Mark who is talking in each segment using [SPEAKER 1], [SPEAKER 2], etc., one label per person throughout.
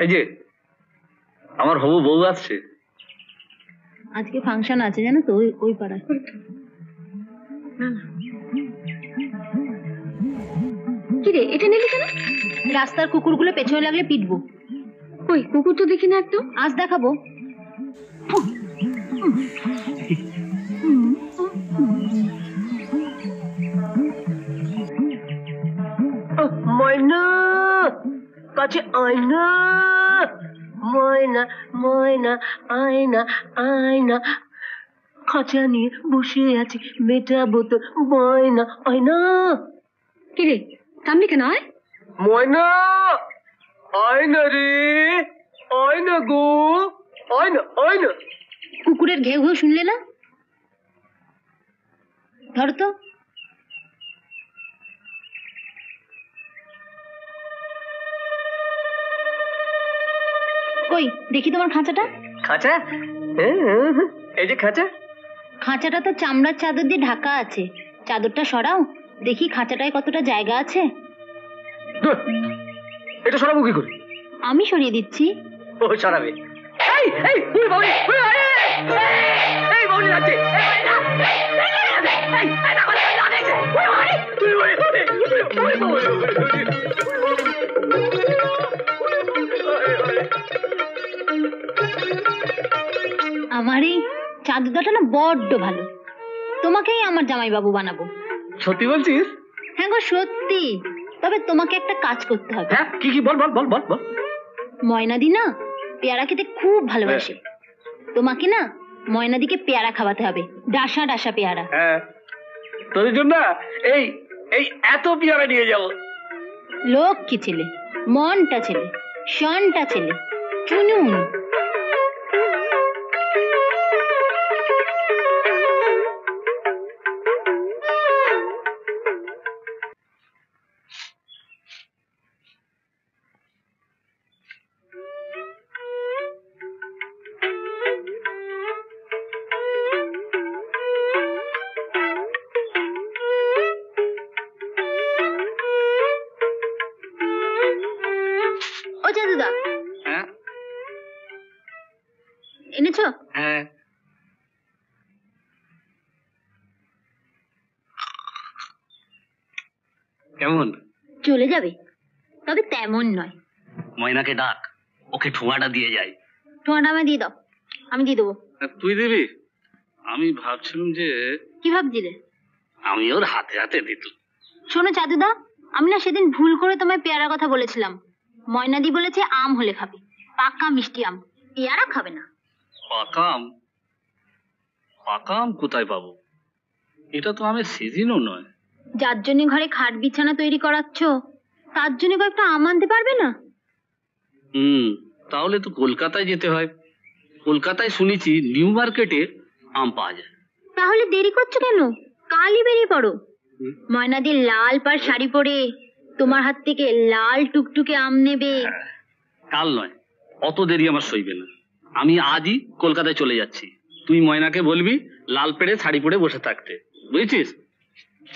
[SPEAKER 1] এই যে আমার হবু বউ আসছে।
[SPEAKER 2] আজকে ফাংশন আছে জানো তো, ওই পাড়ায়। কি রে, এটা নিলি কেন? রাস্তার কুকুরগুলো পেছনে লাগলে পিটবো। ওই কুকুর তো দেখি না একদম। আজ দেখাবো।
[SPEAKER 3] ময়না কাছে আয়না, ময়না ময়না আয়না আয়না, খাঁচা নিয়ে বসে আছে মেটাবো তো ময়না আয়না।
[SPEAKER 2] কিরে কামলি কেন? আয়
[SPEAKER 3] ময়না আয়না রে, আয়না গো, আয়না আয়না।
[SPEAKER 2] কুকুরের ঘেউ ঘেউ শুনলে না? ধরো তো। কই দেখি তোমার খাঁচাটা।
[SPEAKER 3] খাঁচা? এই যে খাঁচা।
[SPEAKER 2] খাঁচাটা তো চামড়ার চাদর দিয়ে ঢাকা আছে, চাদরটা সরাও দেখি খাঁচাটায় কতটা জায়গা আছে।
[SPEAKER 3] এটা সরাবো কি করে?
[SPEAKER 2] আমি সরিয়ে দিচ্ছি।
[SPEAKER 3] ও সরাবে। এই এই তুই বলি, এই বলি আছে।
[SPEAKER 2] আমার এই চাদরটা না বড্ড ভালো, তোমাকেই আমার জামাইবাবু বানাবো।
[SPEAKER 3] সত্যি বলছিস?
[SPEAKER 2] হ্যাঁ গো সত্যি। তবে তোমাকে একটা কাজ করতে হবে।
[SPEAKER 3] হ্যাঁ কি কি বল বল বল বল বল।
[SPEAKER 2] ময়নাদি না পেয়ারা খেতে খুব ভালোবাসে, তোমাকে না ময়নাদিকে পেয়ারা খাওয়াতে হবে, ডাসা ডাসা পেয়ারা।
[SPEAKER 3] হ্যাঁ তোর জন্য এই এই এত পেয়ারা নিয়ে যাবো।
[SPEAKER 2] লক্ষ্মী ছেলে, মনটা ছেলে, শনটা ছেলে, চুনুন। ও জাদুদা,
[SPEAKER 1] হ্যাঁ
[SPEAKER 2] এনেছো?
[SPEAKER 1] হ্যাঁ কেমন?
[SPEAKER 2] চলে যাবে, তবে তেমন নয়।
[SPEAKER 1] ময়নাকে ডাক, ওকে ঠোঁয়াটা দিয়ে যায়।
[SPEAKER 2] তোমার নামে দিয়ে দাও, আমি দিয়ে দেবো।
[SPEAKER 1] তুই দিবি? আমি ভাবছিলাম যে
[SPEAKER 2] কি ভাবছিলে?
[SPEAKER 1] আমি ওর হাতে হাতে দিত।
[SPEAKER 2] শোনো চাদুদা, আমি না সেদিন ভুল করে তোমায় পেয়ারা কথা বলেছিলাম। ময়নাদি বলেছে আম হলে খাবে, পাকা মিষ্টি আম, পেয়ারা খাবে না।
[SPEAKER 1] পাকাম? পাকাম কোথায় পাবো? এটা তো আমের সিজনও নয়।
[SPEAKER 2] যার জন্য ঘরে খাট বিছানা তৈরি করাচ্ছ, তার জন্য কয়েকটা আম আনতে পারবে না?
[SPEAKER 1] তাহলে তো কলকাতায় যেতে হয়। কলকাতায় শুনেছি নিউ মার্কেটে আম পাওয়া যায়।
[SPEAKER 2] তাহলে দেরি করছো কেন? কালই বেরিয়ে পড়ো। ময়নাদি লাল পাড় শাড়ি পরে তোমার হাত থেকে লাল টুকটুকে আম নেবে।
[SPEAKER 1] কাল নয়, অত দেরি আমার সইবে না। আমি আজই কলকাতায় চলে যাচ্ছি। তুই ময়নাকে বলবি লাল পেড়ে শাড়ি পরে বসে থাকতে, বুঝেছিস?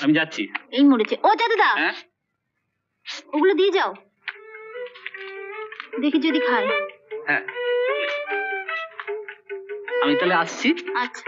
[SPEAKER 1] আমি যাচ্ছি।
[SPEAKER 2] এই মরেছে। ও দাদা,
[SPEAKER 1] হ্যাঁ
[SPEAKER 2] ওগুলো দিয়ে যাও, দেখি যদি খায়।
[SPEAKER 1] হ্যাঁ আমি তাহলে আসছি।
[SPEAKER 2] আচ্ছা।